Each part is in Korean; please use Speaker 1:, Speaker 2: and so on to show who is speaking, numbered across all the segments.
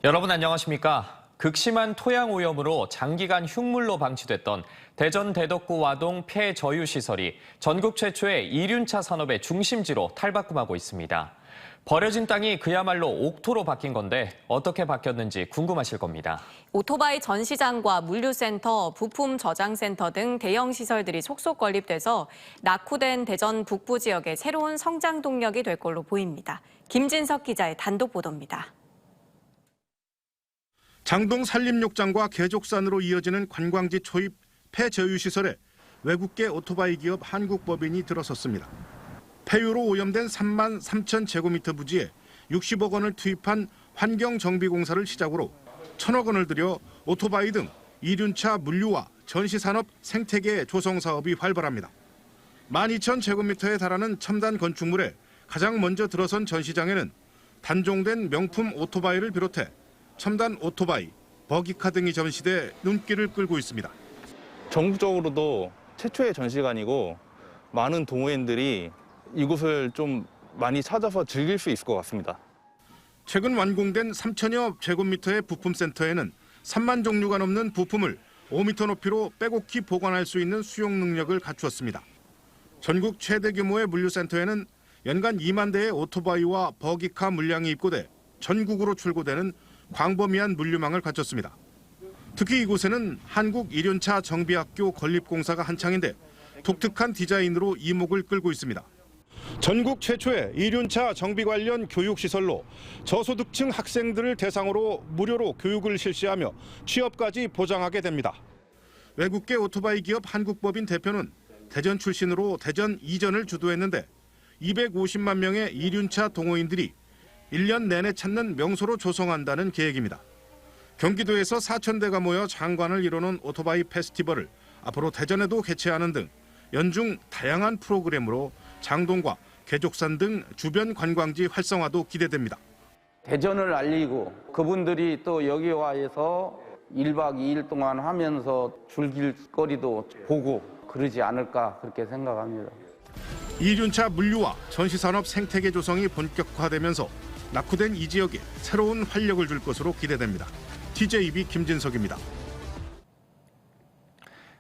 Speaker 1: 여러분 안녕하십니까? 극심한 토양 오염으로 장기간 흉물로 방치됐던 대전 대덕구 와동 폐저유시설이 전국 최초의 이륜차 산업의 중심지로 탈바꿈하고 있습니다. 버려진 땅이 그야말로 옥토로 바뀐 건데 어떻게 바뀌었는지 궁금하실 겁니다.
Speaker 2: 오토바이 전시장과 물류센터, 부품 저장센터 등 대형 시설들이 속속 건립돼서 낙후된 대전 북부 지역의 새로운 성장 동력이 될 걸로 보입니다. 김진석 기자의 단독 보도입니다.
Speaker 3: 장동 산림욕장과 개족산으로 이어지는 관광지 초입 폐저유시설에 외국계 오토바이 기업 한국법인이 들어섰습니다. 폐유로 오염된 3만 3천 제곱미터 부지에 60억 원을 투입한 환경정비공사를 시작으로 1,000억 원을 들여 오토바이 등 이륜차 물류와 전시산업 생태계 조성 사업이 활발합니다. 12,000제곱미터에 달하는 첨단 건축물에 가장 먼저 들어선 전시장에는 단종된 명품 오토바이를 비롯해 첨단 오토바이, 버기카 등이 전시돼 눈길을 끌고 있습니다.
Speaker 4: 전국적으로도 최초의 전시관이고 많은 동호인들이 이곳을 좀 많이 찾아서 즐길 수 있을 것 같습니다.
Speaker 3: 최근 완공된 3천여 제곱미터의 부품센터에는 3만 종류가 넘는 부품을 5m 높이로 빼곡히 보관할 수 있는 수용 능력을 갖추었습니다. 전국 최대 규모의 물류센터에는 연간 2만 대의 오토바이와 버기카 물량이 입고돼 전국으로 출고되는 광범위한 물류망을 갖췄습니다. 특히 이곳에는 한국이륜차 정비학교 건립공사가 한창인데 독특한 디자인으로 이목을 끌고 있습니다. 전국 최초의 이륜차 정비 관련 교육시설로 저소득층 학생들을 대상으로 무료로 교육을 실시하며 취업까지 보장하게 됩니다. 외국계 오토바이 기업 한국법인 대표는 대전 출신으로 대전 이전을 주도했는데 250만 명의 이륜차 동호인들이 1년 내내 찾는 명소로 조성한다는 계획입니다. 경기도에서 4,000대가 모여 장관을 이루는 오토바이 페스티벌을 앞으로 대전에도 개최하는 등 연중 다양한 프로그램으로 장동과 개족산 등 주변 관광지 활성화도 기대됩니다.
Speaker 5: 대전을 알리고 그분들이 또 여기 와서 1박 2일 동안 하면서 즐길 거리도 보고 그러지 않을까 그렇게 생각합니다.
Speaker 3: 이륜차 물류와 전시산업 생태계 조성이 본격화되면서 낙후된 이 지역에 새로운 활력을 줄 것으로 기대됩니다. TJB 김진석입니다.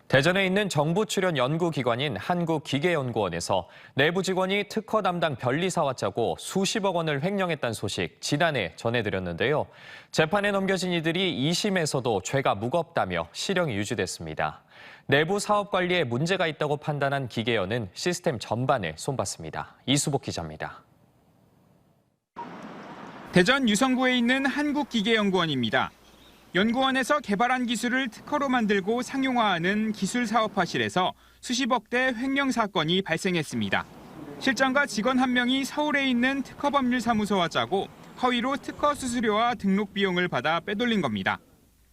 Speaker 1: 대전에 있는 정부 출연 연구기관인 한국기계연구원에서 내부 직원이 특허 담당 변리사와 짜고 수십억 원을 횡령했다는 소식 지난해 전해드렸는데요. 재판에 넘겨진 이들이 2심에서도 죄가 무겁다며 실형이 유지됐습니다. 내부 사업 관리에 문제가 있다고 판단한 기계연은 시스템 전반에 손봤습니다. 이수복 기자입니다.
Speaker 6: 대전 유성구에 있는 한국기계연구원입니다. 연구원에서 개발한 기술을 특허로 만들고 상용화하는 기술사업화실에서 수십억대 횡령 사건이 발생했습니다. 실장과 직원 한 명이 서울에 있는 특허법률사무소와 짜고 허위로 특허 수수료와 등록 비용을 받아 빼돌린 겁니다.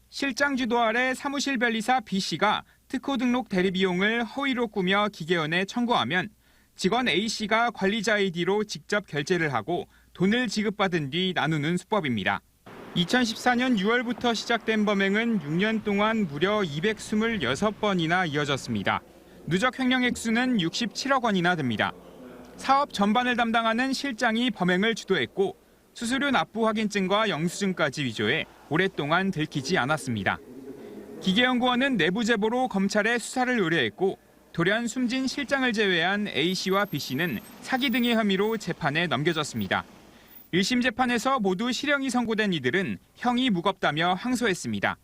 Speaker 6: 실장 주도 아래 사무실 변리사 B씨가 특허 등록 대리 비용을 허위로 꾸며 기계원에 청구하면 직원 A씨가 관리자 아이디로 직접 결제를 하고 돈을 지급받은 뒤 나누는 수법입니다. 2014년 6월부터 시작된 범행은 6년 동안 무려 226번이나 이어졌습니다. 누적 횡령 액수는 67억 원이나 됩니다. 사업 전반을 담당하는 실장이 범행을 주도했고 수수료 납부 확인증과 영수증까지 위조해 오랫동안 들키지 않았습니다. 기계연구원은 내부 제보로 검찰에 수사를 의뢰했고 돌연 숨진 실장을 제외한 A씨와 B씨는 사기 등의 혐의로 재판에 넘겨졌습니다. 1심 재판에서 모두 실형이 선고된 이들은 형이 무겁다며 항소했습니다.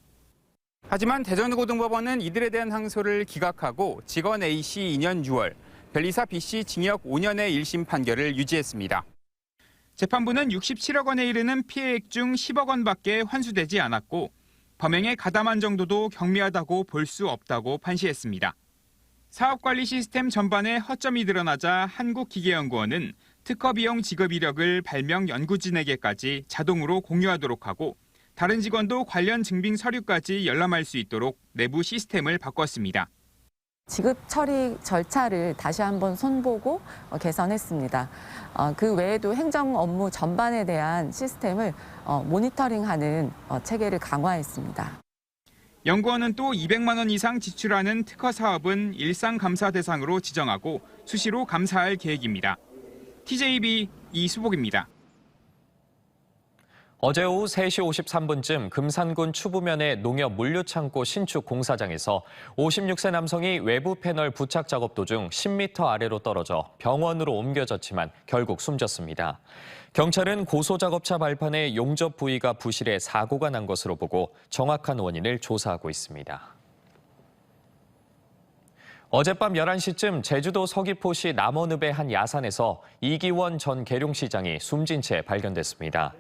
Speaker 6: 하지만 대전고등법원은 이들에 대한 항소를 기각하고 직원 A씨 2년 6월, 변리사 B씨 징역 5년의 1심 판결을 유지했습니다. 재판부는 67억 원에 이르는 피해액 중 10억 원밖에 환수되지 않았고 범행의 가담한 정도도 경미하다고 볼 수 없다고 판시했습니다. 사업관리 시스템 전반에 허점이 드러나자 한국기계연구원은 특허 비용 지급 이력을 발명 연구진에게까지 자동으로 공유하도록 하고 다른 직원도 관련 증빙 서류까지 열람할 수 있도록 내부 시스템을 바꿨습니다.
Speaker 7: 지급 처리 절차를 다시 한번 손보고 개선했습니다. 그 외에도 행정 업무 전반에 대한 시스템을 모니터링하는 체계를 강화했습니다.
Speaker 6: 연구원은 또 200만 원 이상 지출하는 특허 사업은 일상 감사 대상으로 지정하고 수시로 감사할 계획입니다. TJB 이수복입니다.
Speaker 1: 어제 오후 3시 53분쯤 금산군 추부면의 농협 물류창고 신축 공사장에서 56세 남성이 외부 패널 부착 작업 도중 10m 아래로 떨어져 병원으로 옮겨졌지만 결국 숨졌습니다. 경찰은 고소작업차 발판의 용접 부위가 부실해 사고가 난 것으로 보고 정확한 원인을 조사하고 있습니다. 어젯밤 11시쯤 제주도 서귀포시 남원읍의 한 야산에서 이기원 전 계룡시장이 숨진 채 발견됐습니다.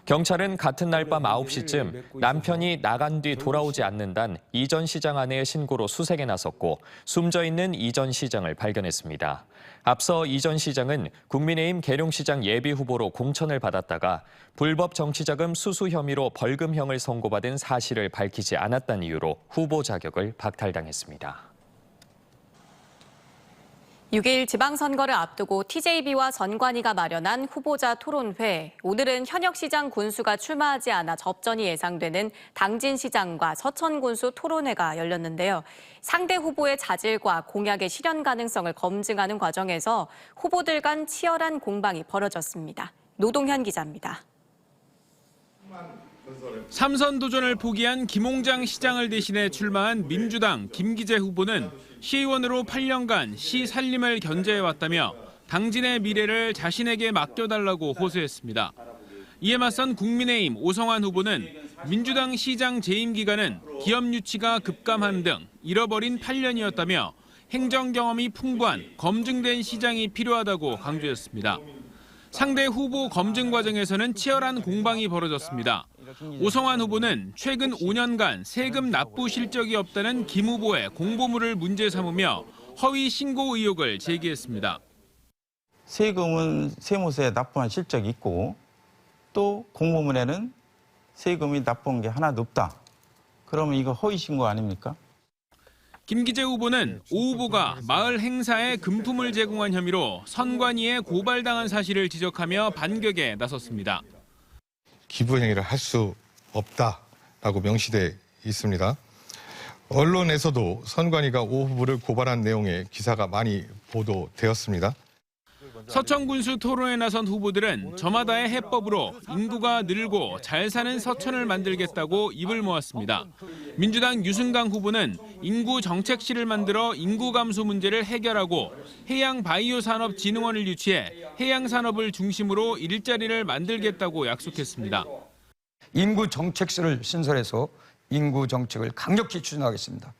Speaker 1: 경찰은 같은 날 밤 9시쯤 남편이 나간 뒤 돌아오지 않는다는 이 전 시장 아내의 신고로 수색에 나섰고 숨져 있는 이 전 시장을 발견했습니다. 앞서 이 전 시장은 국민의힘 계룡시장 예비후보로 공천을 받았다가 불법 정치자금 수수 혐의로 벌금형을 선고받은 사실을 밝히지 않았다는 이유로 후보 자격을 박탈당했습니다.
Speaker 2: 6일 지방선거를 앞두고 TJB와 선관위가 마련한 후보자 토론회. 오늘은 현역시장 군수가 출마하지 않아 접전이 예상되는 당진시장과 서천군수 토론회가 열렸는데요. 상대 후보의 자질과 공약의 실현 가능성을 검증하는 과정에서 후보들 간 치열한 공방이 벌어졌습니다. 노동현 기자입니다.
Speaker 6: 3선 도전을 포기한 김홍장 시장을 대신해 출마한 민주당 김기재 후보는 시의원으로 8년간 시 살림을 견제해왔다며 당진의 미래를 자신에게 맡겨달라고 호소했습니다. 이에 맞선 국민의힘 오성환 후보는 민주당 시장 재임 기간은 기업 유치가 급감한 등 잃어버린 8년이었다며 행정 경험이 풍부한 검증된 시장이 필요하다고 강조했습니다. 상대 후보 검증 과정에서는 치열한 공방이 벌어졌습니다. 오성환 후보는 최근 5년간 세금 납부 실적이 없다는 김 후보의 공보물을 문제 삼으며 허위 신고 의혹을 제기했습니다.
Speaker 8: 세금은 세무서에 납부한 실적이 있고 또 공보물에는 세금이 납부한 게 하나도 없다. 그러면 이거 허위 신고 아닙니까?
Speaker 6: 김기재 후보는 오 후보가 마을 행사에 금품을 제공한 혐의로 선관위에 고발당한 사실을 지적하며 반격에 나섰습니다.
Speaker 9: 기부 행위를 할 수 없다라고 명시돼 있습니다. 언론에서도 선관위가 오 후보를 고발한 내용의 기사가 많이 보도되었습니다.
Speaker 6: 서천군수 토론에 나선 후보들은 저마다의 해법으로 인구가 늘고 잘 사는 서천을 만들겠다고 입을 모았습니다. 민주당 유승강 후보는 인구 정책실을 만들어 인구 감소 문제를 해결하고 해양바이오산업진흥원을 유치해 해양산업을 중심으로 일자리를 만들겠다고 약속했습니다.
Speaker 10: 인구 정책실을 신설해서 인구 정책을 강력히 추진하겠습니다.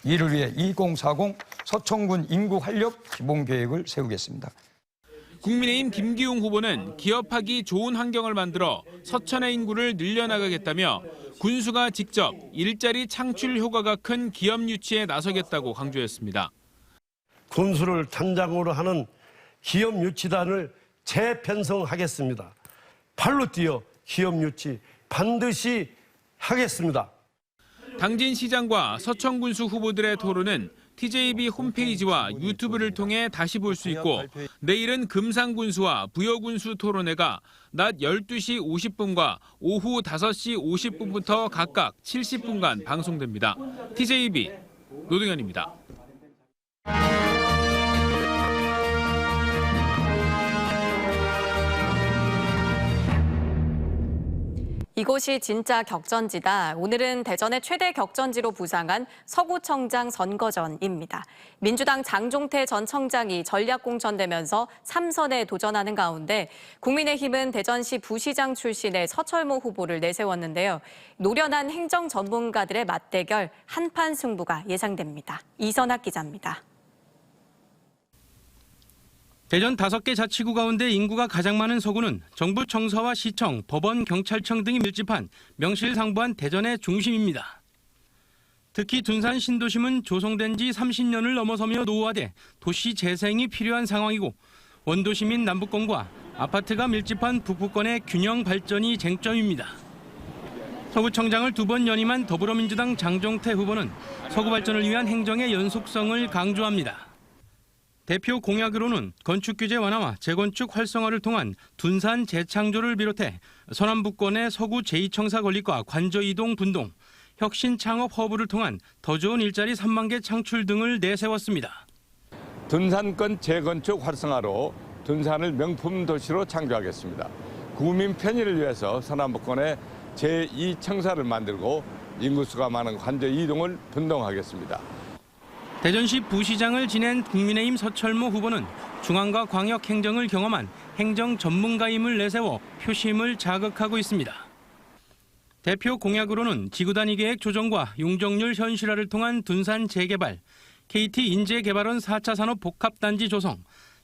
Speaker 10: 이를 위해 2040 서천군 인구 활력 기본 계획을 세우겠습니다.
Speaker 6: 국민의힘 김기웅 후보는 기업하기 좋은 환경을 만들어 서천의 인구를 늘려나가겠다며 군수가 직접 일자리 창출 효과가 큰 기업 유치에 나서겠다고 강조했습니다.
Speaker 11: 군수를 단장으로 하는 기업 유치단을 재편성하겠습니다. 발로 뛰어 기업 유치 반드시 하겠습니다.
Speaker 6: 당진시장과 서천군수 후보들의 토론은 TJB 홈페이지와 유튜브를 통해 다시 볼 수 있고 내일은 금산군수와 부여군수 토론회가 낮 12시 50분과 오후 5시 50분부터 각각 70분간 방송됩니다. TJB 노동현입니다.
Speaker 2: 이곳이 진짜 격전지다. 오늘은 대전의 최대 격전지로 부상한 서구청장 선거전입니다. 민주당 장종태 전 청장이 전략공천되면서 3선에 도전하는 가운데 국민의힘은 대전시 부시장 출신의 서철모 후보를 내세웠는데요. 노련한 행정 전문가들의 맞대결, 한판 승부가 예상됩니다. 이선학 기자입니다.
Speaker 12: 대전 5개 자치구 가운데 인구가 가장 많은 서구는 정부 청사와 시청, 법원, 경찰청 등이 밀집한 명실상부한 대전의 중심입니다. 특히 둔산 신도심은 조성된 지 30년을 넘어서며 노후화돼 도시 재생이 필요한 상황이고 원도시 민 남북권과 아파트가 밀집한 북부권의 균형 발전이 쟁점입니다. 서구청장을 2번 연임한 더불어민주당 장종태 후보는 서구 발전을 위한 행정의 연속성을 강조합니다. 대표 공약으로는 건축규제 완화와 재건축 활성화를 통한 둔산 재창조를 비롯해 서남북권의 서구 제2청사 건립과 관저 이동 분동, 혁신 창업 허브를 통한 더 좋은 일자리 3만 개 창출 등을 내세웠습니다.
Speaker 13: 둔산권 재건축 활성화로 둔산을 명품 도시로 창조하겠습니다. 구민 편의를 위해서 서남북권에 제2청사를 만들고 인구수가 많은 관저 이동을 분동하겠습니다.
Speaker 12: 대전시 부시장을 지낸 국민의힘 서철모 후보는 중앙과 광역 행정을 경험한 행정 전문가임을 내세워 표심을 자극하고 있습니다. 대표 공약으로는 지구단위 계획 조정과 용적률 현실화를 통한 둔산 재개발, KT 인재개발원 4차 산업 복합단지 조성,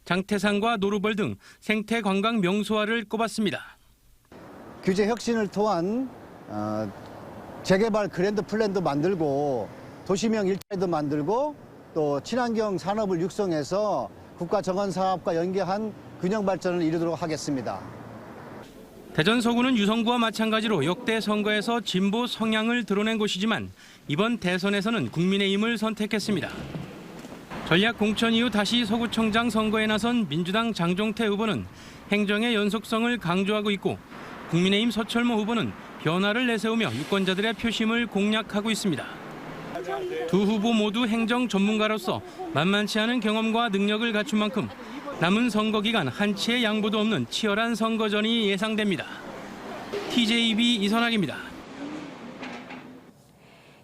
Speaker 12: 장태산과 노루벌 등 생태 관광 명소화를 꼽았습니다.
Speaker 14: 규제 혁신을 통한 재개발 그랜드 플랜도 만들고 도시명 일자리도 만들고 또 친환경 산업을 육성해서 국가 정원 사업과 연계한 균형 발전을 이루도록 하겠습니다.
Speaker 12: 대전 서구는 유성구와 마찬가지로 역대 선거에서 진보 성향을 드러낸 곳이지만 이번 대선에서는 국민의힘을 선택했습니다. 전략 공천 이후 다시 서구청장 선거에 나선 민주당 장종태 후보는 행정의 연속성을 강조하고 있고 국민의힘 서철모 후보는 변화를 내세우며 유권자들의 표심을 공략하고 있습니다. 두 후보 모두 행정 전문가로서 만만치 않은 경험과 능력을 갖춘 만큼 남은 선거 기간 한치의 양보도 없는 치열한 선거전이 예상됩니다. TJB 이선학입니다.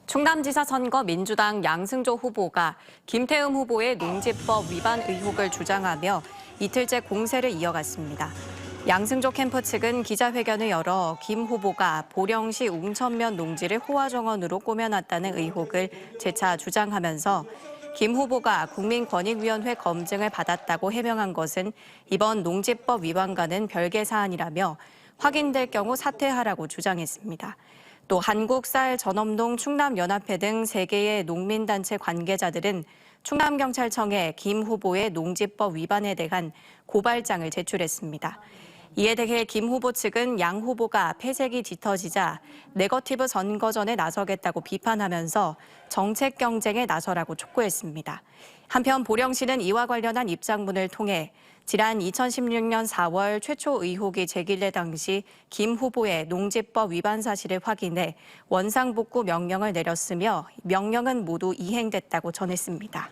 Speaker 2: 충남지사 선거 민주당 양승조 후보가 김태흠 후보의 농지법 위반 의혹을 주장하며 이틀째 공세를 이어갔습니다. 양승조 캠프 측은 기자회견을 열어 김 후보가 보령시 웅천면 농지를 호화정원으로 꾸며놨다는 의혹을 재차 주장하면서 김 후보가 국민권익위원회 검증을 받았다고 해명한 것은 이번 농지법 위반과는 별개 사안이라며 확인될 경우 사퇴하라고 주장했습니다. 또 한국쌀전업농 충남연합회 등 3개의 농민단체 관계자들은 충남경찰청에 김 후보의 농지법 위반에 대한 고발장을 제출했습니다. 이에 대해 김 후보 측은 양 후보가 패색이 짙어지자 네거티브 선거전에 나서겠다고 비판하면서 정책 경쟁에 나서라고 촉구했습니다. 한편 보령시는 이와 관련한 입장문을 통해 지난 2016년 4월 최초 의혹이 제기될 당시 김 후보의 농지법 위반 사실을 확인해 원상복구 명령을 내렸으며 명령은 모두 이행됐다고 전했습니다.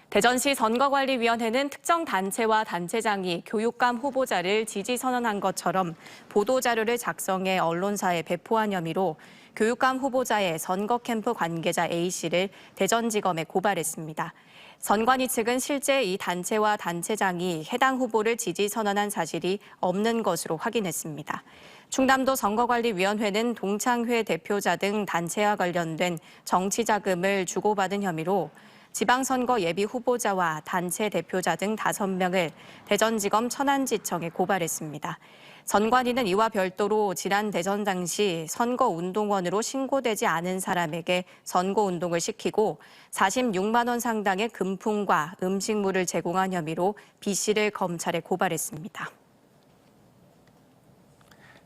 Speaker 2: 대전시 선거관리위원회는 특정 단체와 단체장이 교육감 후보자를 지지 선언한 것처럼 보도자료를 작성해 언론사에 배포한 혐의로 교육감 후보자의 선거 캠프 관계자 A씨를 대전지검에 고발했습니다. 선관위 측은 실제 이 단체와 단체장이 해당 후보를 지지 선언한 사실이 없는 것으로 확인했습니다. 충남도 선거관리위원회는 동창회 대표자 등 단체와 관련된 정치자금을 주고받은 혐의로 지방선거 예비 후보자와 단체 대표자 등 5명을 대전지검 천안지청에 고발했습니다. 선관위는 이와 별도로 지난 대선 당시 선거운동원으로 신고되지 않은 사람에게 선거운동을 시키고 46만 원 상당의 금품과 음식물을 제공한 혐의로 B씨를 검찰에 고발했습니다.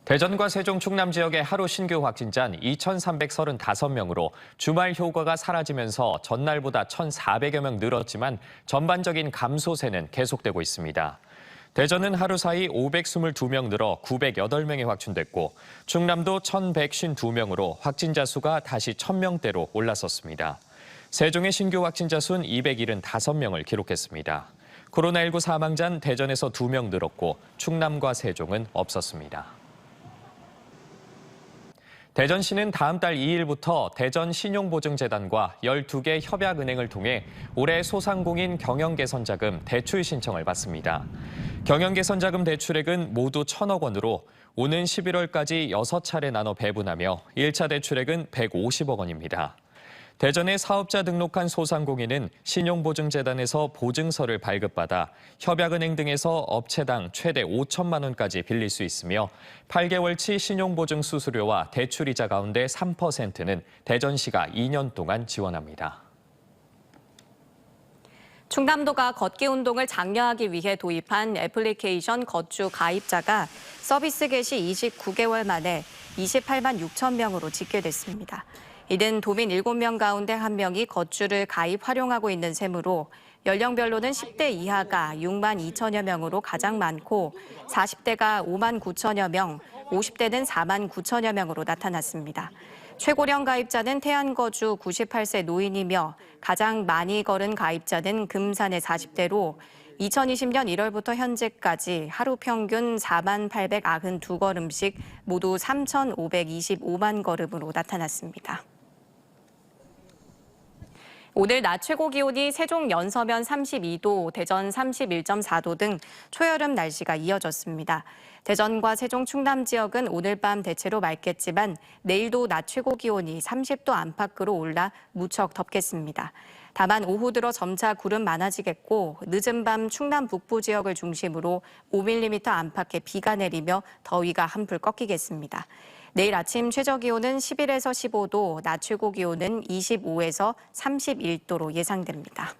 Speaker 1: 대전과 세종 충남 지역의 하루 신규 확진자는 2,335명으로 주말 효과가 사라지면서 전날보다 1,400여 명 늘었지만 전반적인 감소세는 계속되고 있습니다. 대전은 하루 사이 522명 늘어 908명이 확진됐고 충남도 1,152명으로 확진자 수가 다시 1,000명대로 올라섰습니다. 세종의 신규 확진자 수는 275명을 기록했습니다. 코로나19 사망자는 대전에서 2명 늘었고 충남과 세종은 없었습니다. 대전시는 다음 달 2일부터 대전신용보증재단과 12개 협약은행을 통해 올해 소상공인 경영개선자금 대출 신청을 받습니다. 경영개선자금 대출액은 모두 1,000억 원으로 오는 11월까지 6차례 나눠 배분하며 1차 대출액은 150억 원입니다. 대전에 사업자 등록한 소상공인은 신용보증재단에서 보증서를 발급받아 협약은행 등에서 업체당 최대 5천만 원까지 빌릴 수 있으며 8개월치 신용보증 수수료와 대출이자 가운데 3%는 대전시가 2년 동안 지원합니다.
Speaker 2: 충남도가 걷기 운동을 장려하기 위해 도입한 애플리케이션 걷주 가입자가 서비스 개시 29개월 만에 28만 6천 명으로 집계됐습니다. 이는 도민 7명 가운데 1명이 걷주를 가입 활용하고 있는 셈으로 연령별로는 10대 이하가 6만 2천여 명으로 가장 많고 40대가 5만 9천여 명, 50대는 4만 9천여 명으로 나타났습니다. 최고령 가입자는 태안거주 98세 노인이며 가장 많이 걸은 가입자는 금산의 40대로 2020년 1월부터 현재까지 하루 평균 4892걸음씩 모두 3,525만 걸음으로 나타났습니다. 오늘 낮 최고 기온이 세종 연서면 32도, 대전 31.4도 등 초여름 날씨가 이어졌습니다. 대전과 세종 충남 지역은 오늘 밤 대체로 맑겠지만 내일도 낮 최고 기온이 30도 안팎으로 올라 무척 덥겠습니다. 다만 오후 들어 점차 구름 많아지겠고 늦은 밤 충남 북부 지역을 중심으로 5mm 안팎의 비가 내리며 더위가 한풀 꺾이겠습니다. 내일 아침 최저기온은 11에서 15도, 낮 최고 기온은 25에서 31도로 예상됩니다.